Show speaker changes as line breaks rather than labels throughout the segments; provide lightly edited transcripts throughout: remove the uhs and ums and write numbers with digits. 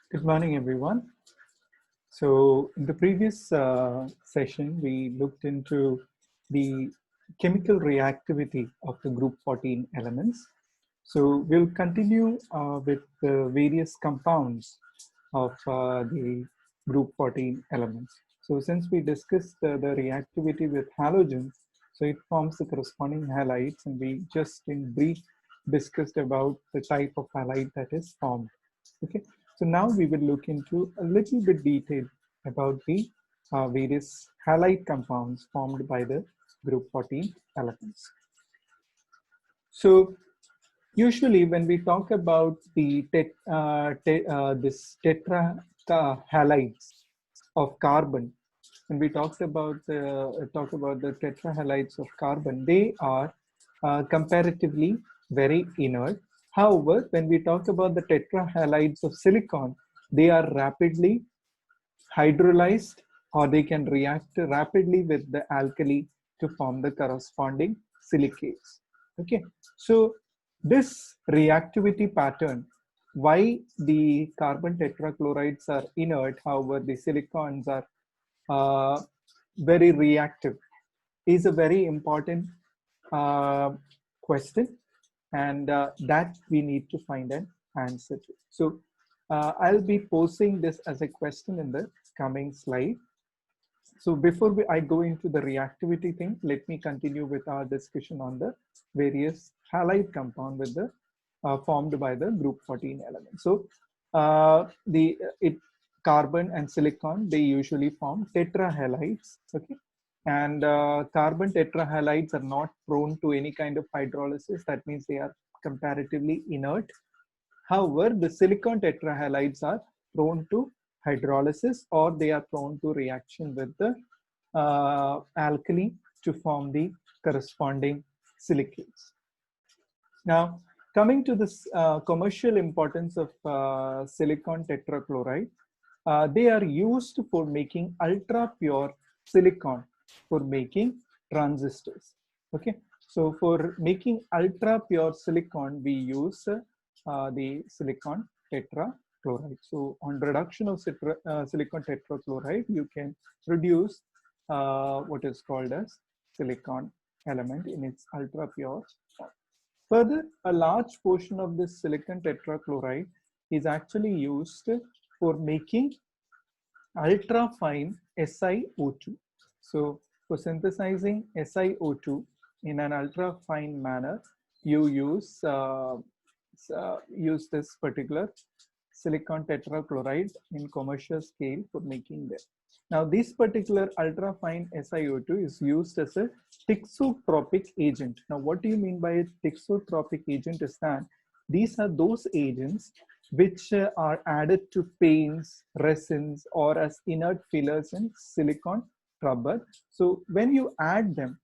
Good morning, everyone. So in the previous session, we looked into the chemical reactivity of the group 14 elements. So we'll continue with the various compounds of the group 14 elements. So since we discussed the reactivity with halogens, so it forms the corresponding halides, and we just in brief discussed about the type of halide that is formed. Okay, so now we will look into a little bit detail about the various halide compounds formed by the group 14 elements. So usually when we talk about the this tetra halides of carbon, when we talk about the tetrahalides of carbon, they are comparatively very inert. However, when we talk about the tetrahalides of silicon, they are rapidly hydrolyzed, or they can react rapidly with the alkali to form the corresponding silicates. Okay, so this reactivity pattern, why the carbon tetrachlorides are inert, however the silicons are very reactive, is a very important uh, question, and that we need to find an answer to. So I'll be posing this as a question in the coming slide. So before I go into the reactivity thing, let me continue with our discussion on the various halide compound with the formed by the group 14 elements. So carbon and silicon, they usually form tetrahalides. Okay, and carbon tetrahalides are not prone to any kind of hydrolysis. That means they are comparatively inert. However, the silicon tetrahalides are prone to hydrolysis, or they are prone to reaction with the alkali to form the corresponding silicates. Now, coming to this commercial importance of silicon tetrachloride, they are used for making ultra pure silicon for making transistors. Okay, so for making ultra pure silicon, we use the silicon tetrachloride. So on reduction of silicon tetrachloride, you can produce what is called as silicon element in its ultra pure form. Further, a large portion of this silicon tetrachloride is actually used for making ultra fine SiO2. So for synthesizing SiO2 in an ultra fine manner, you use this particular silicon tetrachloride in commercial scale for making them. Now, this particular ultra fine SiO2 is used as a Thixotropic agent. Now, what do you mean by a Thixotropic agent is that these are those agents which are added to paints, resins, or as inert fillers in silicon rubber. So when you add them,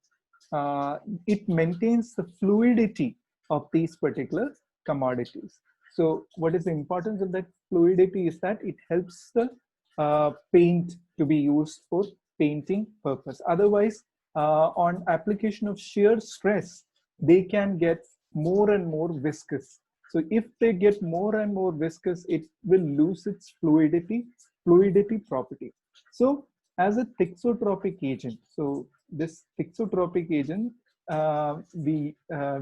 it maintains the fluidity of these particular commodities. So what is the importance of that fluidity is that it helps the paint to be used for painting purpose. Otherwise, on application of shear stress, they can get more and more viscous. So if they get more and more viscous, it will lose its fluidity property. So as a thixotropic agent, so this thixotropic agent, we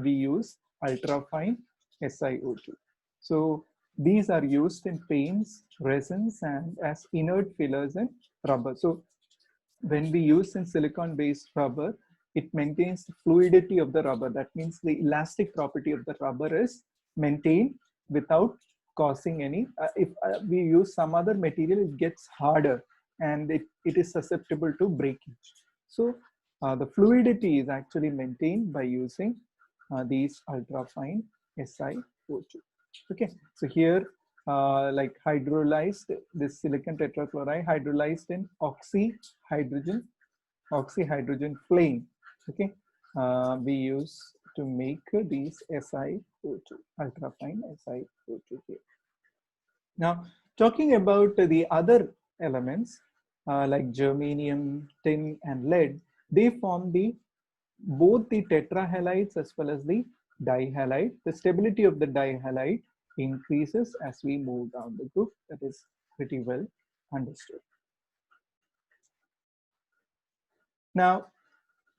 use ultrafine SiO2. So these are used in paints, resins, and as inert fillers in rubber. So when we use in silicon-based rubber, it maintains the fluidity of the rubber. That means the elastic property of the rubber is maintained without causing any. If we use some other material, it gets harder and it is susceptible to breakage. So the fluidity is actually maintained by using these ultrafine SiO2. Okay, so here like hydrolyzed, this silicon tetrachloride hydrolyzed in oxyhydrogen flame. Okay, we use to make these SiO2, ultrafine SiO2 here. Now, talking about the other elements like germanium, tin, and lead, they form both the tetrahalides as well as the dihalide. The stability of the dihalide increases as we move down the group. That is pretty well understood. Now,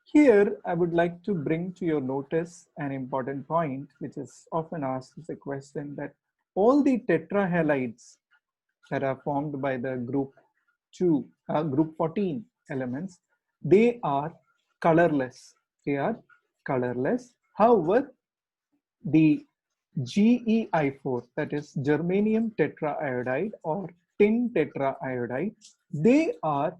here I would like to bring to your notice an important point, which is often asked as a question, that all the tetrahalides that are formed by the group 14 elements, they are colorless. They are colorless. However, the GeI4, that is germanium tetraiodide or tin tetraiodide, they are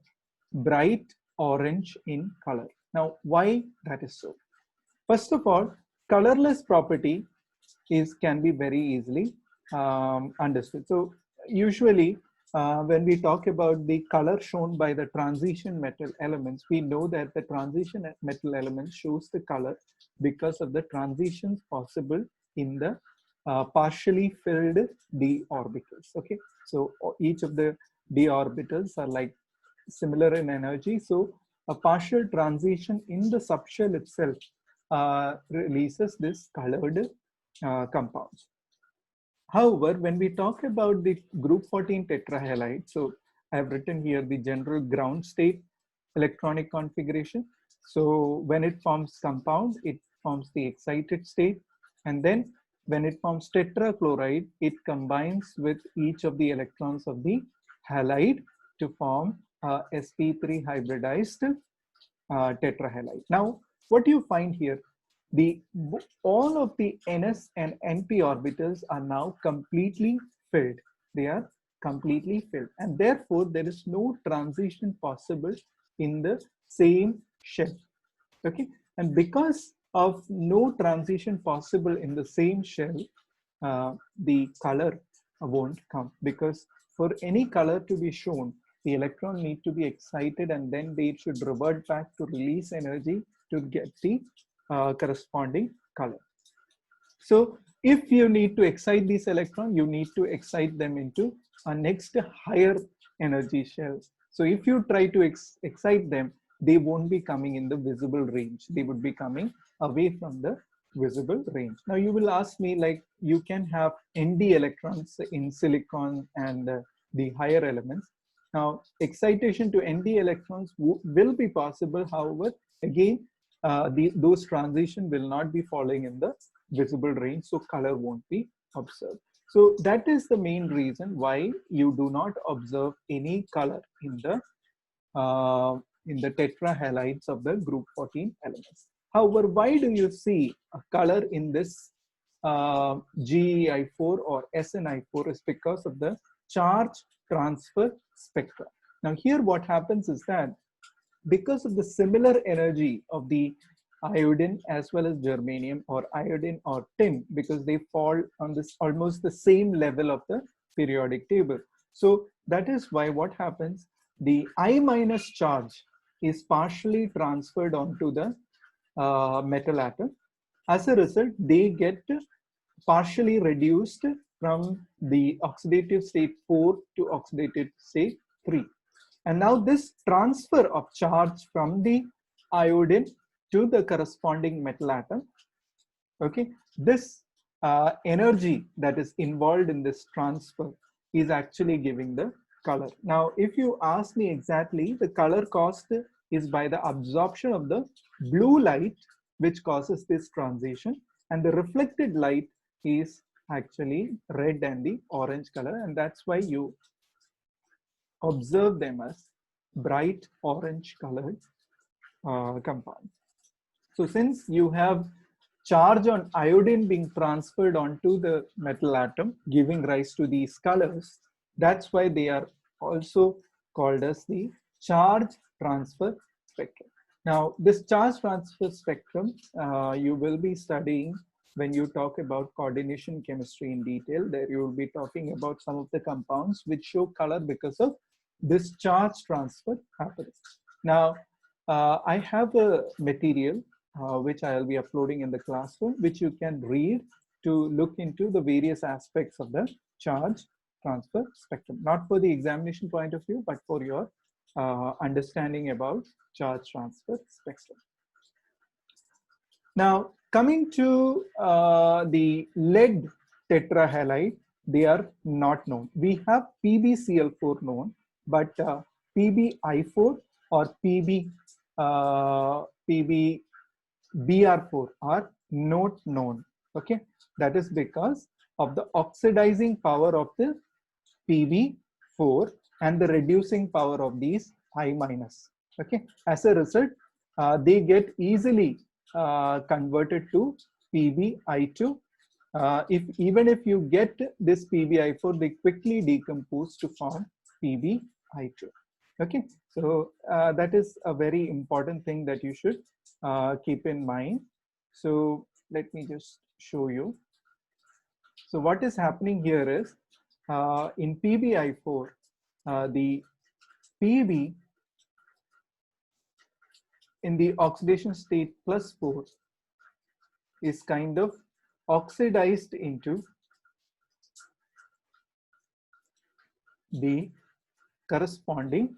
bright orange in color. Now, why that is so? First of all, colorless property can be very easily understood. So usually when we talk about the color shown by the transition metal elements, we know that the transition metal element shows the color because of the transitions possible in the partially filled d orbitals. Okay, so each of the d orbitals are like similar in energy. So a partial transition in the subshell itself releases this colored compounds. However, when we talk about the group 14 tetrahalide, so I've written here the general ground state electronic configuration. So when it forms compound, it forms the excited state. And then when it forms tetrachloride, it combines with each of the electrons of the halide to form sp3 hybridized tetrahalide. Now, what do you find here? All of the ns and np orbitals are now completely filled. They are completely filled, and therefore there is no transition possible in the same shell. Okay, and because of no transition possible in the same shell, the color won't come, because for any color to be shown, the electron need to be excited and then they should revert back to release energy to get the corresponding color. So if you need to excite these electrons, you need to excite them into a next higher energy shell. So if you try to excite them, they won't be coming in the visible range. They would be coming away from the visible range. Now you will ask me, like, you can have Nd electrons in silicon and the higher elements. Now excitation to Nd electrons will be possible. However, again, those transition will not be falling in the visible range, so color won't be observed. So that is the main reason why you do not observe any color in the tetrahalides of the group 14 elements. However, why do you see a color in this GeI4 or SnI4? Is because of the charge transfer spectra. Now here what happens is that because of the similar energy of the iodine as well as germanium, or iodine or tin, because they fall on this almost the same level of the periodic table. So that is why what happens, the I minus charge is partially transferred onto the metal atom. As a result, they get partially reduced from the oxidative state 4 to oxidative state 3. And now this transfer of charge from the iodine to the corresponding metal atom, okay, this energy that is involved in this transfer is actually giving the color. Now, if you ask me exactly, the color caused is by the absorption of the blue light, which causes this transition, and the reflected light is actually red and the orange color, and that's why you observe them as bright orange colored compound. So since you have charge on iodine being transferred onto the metal atom, giving rise to these colors, that's why they are also called as the charge transfer spectrum. Now, this charge transfer spectrum, you will be studying when you talk about coordination chemistry in detail. There you will be talking about some of the compounds which show color because of this charge transfer happens. Now, I have a material which I will be uploading in the classroom, which you can read to look into the various aspects of the charge transfer spectrum, not for the examination point of view, but for your understanding about charge transfer spectrum. Now, coming to the lead tetrahalide, they are not known. We have PbCl4 known, but PbI4 or PbBr4 are not known. Okay, that is because of the oxidizing power of the Pb4 and the reducing power of these I minus. Okay, as a result, they get easily converted to PbI2. Even if you get this PbI4, they quickly decompose to form PbI2. Okay, so that is a very important thing that you should keep in mind. So let me just show you. So what is happening here is in PbI4, the Pb in the oxidation state +4 is kind of oxidized into the corresponding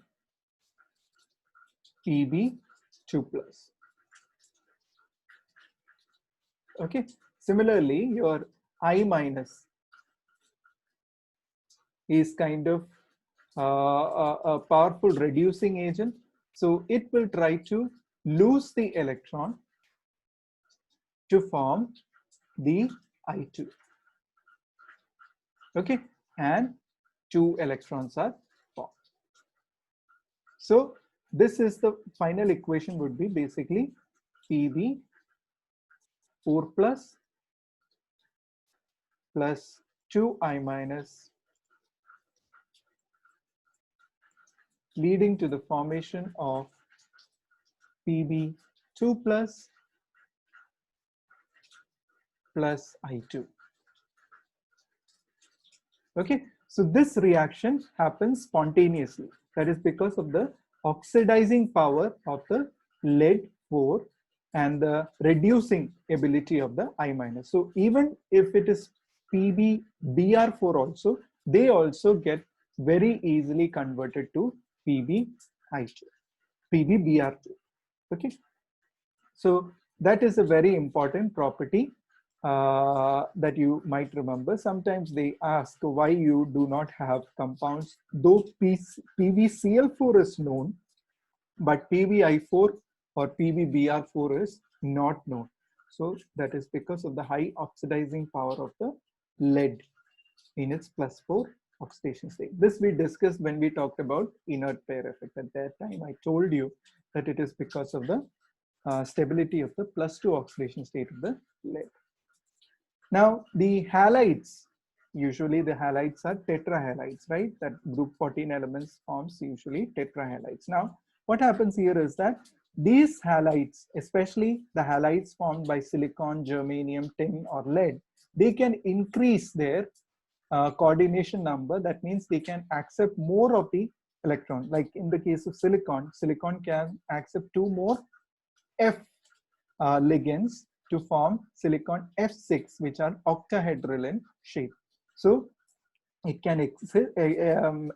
Pb2+. Okay, similarly, your I minus is kind of a powerful reducing agent. So it will try to lose the electron to form the I2. Okay, and 2 electrons are formed. So this is the final equation would be basically Pb4 plus 2I minus leading to the formation of Pb2 plus I2. Okay, so this reaction happens spontaneously. That is because of the oxidizing power of the lead-4 and the reducing ability of the I minus. So even if it is PbBr4 also, they also get very easily converted to PbI2, PbBr2. Okay, so that is a very important property that you might remember. Sometimes they ask why you do not have compounds, though PbCl4 is known, but PbI4 or PbBr4 is not known. So that is because of the high oxidizing power of the lead in its +4 oxidation state. This we discussed when we talked about inert pair effect. At that time, I told you that it is because of the stability of the +2 oxidation state of the lead. Now, the halides, usually the halides are tetrahalides, right? That group 14 elements forms usually tetrahalides. Now, what happens here is that these halides, especially the halides formed by silicon, germanium, tin, or lead, they can increase their coordination number. That means they can accept more of the electron. Like in the case of silicon, silicon can accept 2 more F ligands to form silicon F6, which are octahedral in shape. So it can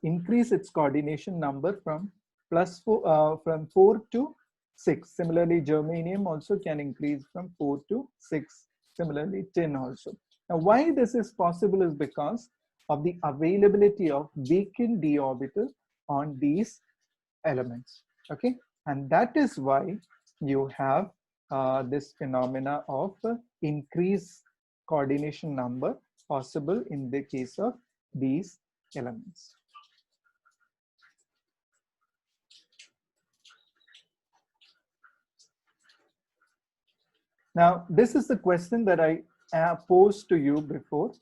increase its coordination number from from 4 to 6. Similarly, germanium also can increase from 4 to 6. Similarly, tin also. Now, why this is possible is because of the availability of weakened d orbital on these elements. Okay, and that is why you have this phenomena of increased coordination number possible in the case of these elements. Now, this is the question that I posed to you before,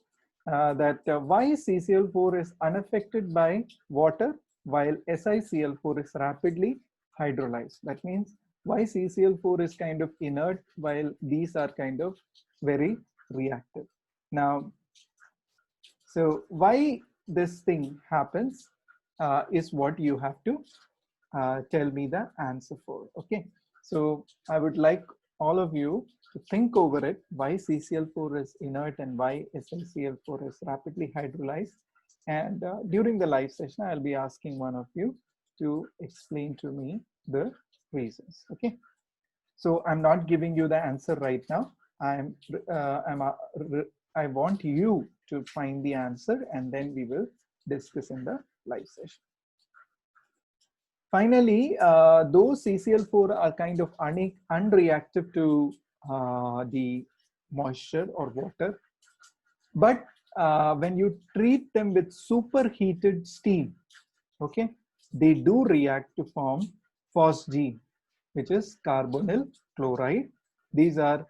that why CCl4 is unaffected by water while SiCl4 is rapidly hydrolyzed. That means why CCl4 is kind of inert while these are kind of very reactive. Now, so why this thing happens is what you have to tell me the answer for. Okay, so I would like all of you to think over it, why CCl4 is inert and why SiCl4 is rapidly hydrolyzed. And during the live session, I'll be asking one of you to explain to me the reasons. Okay, so I'm not giving you the answer right now. I want you to find the answer, and then we will discuss in the live session. Finally, those CCl4 are kind of unreactive to the moisture or water. But when you treat them with superheated steam, okay, they do react to form Phosgene, which is carbonyl chloride. These are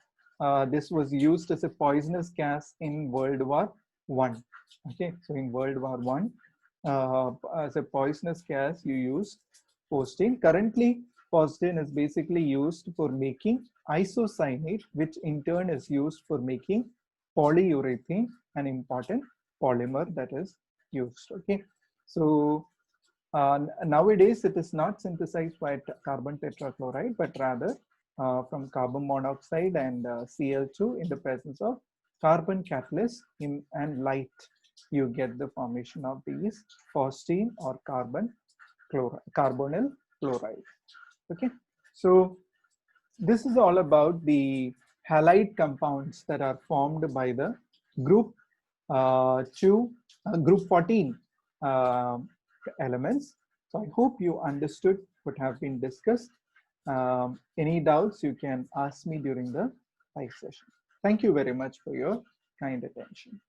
this was used as a poisonous gas in World War I. Okay, so in World War I, as a poisonous gas, you use Phosgene. Currently, Phosgene is basically used for making isocyanate, which in turn is used for making polyurethane, an important polymer that is used. Okay, so nowadays it is not synthesized by carbon tetrachloride, but rather from carbon monoxide and Cl2 in the presence of carbon catalyst and light. You get the formation of these phosgene or carbonyl chloride. Okay, so this is all about the halide compounds that are formed by the group 14 elements. So I hope you understood what have been discussed. Any doubts you can ask me during the live session. Thank you very much for your kind attention.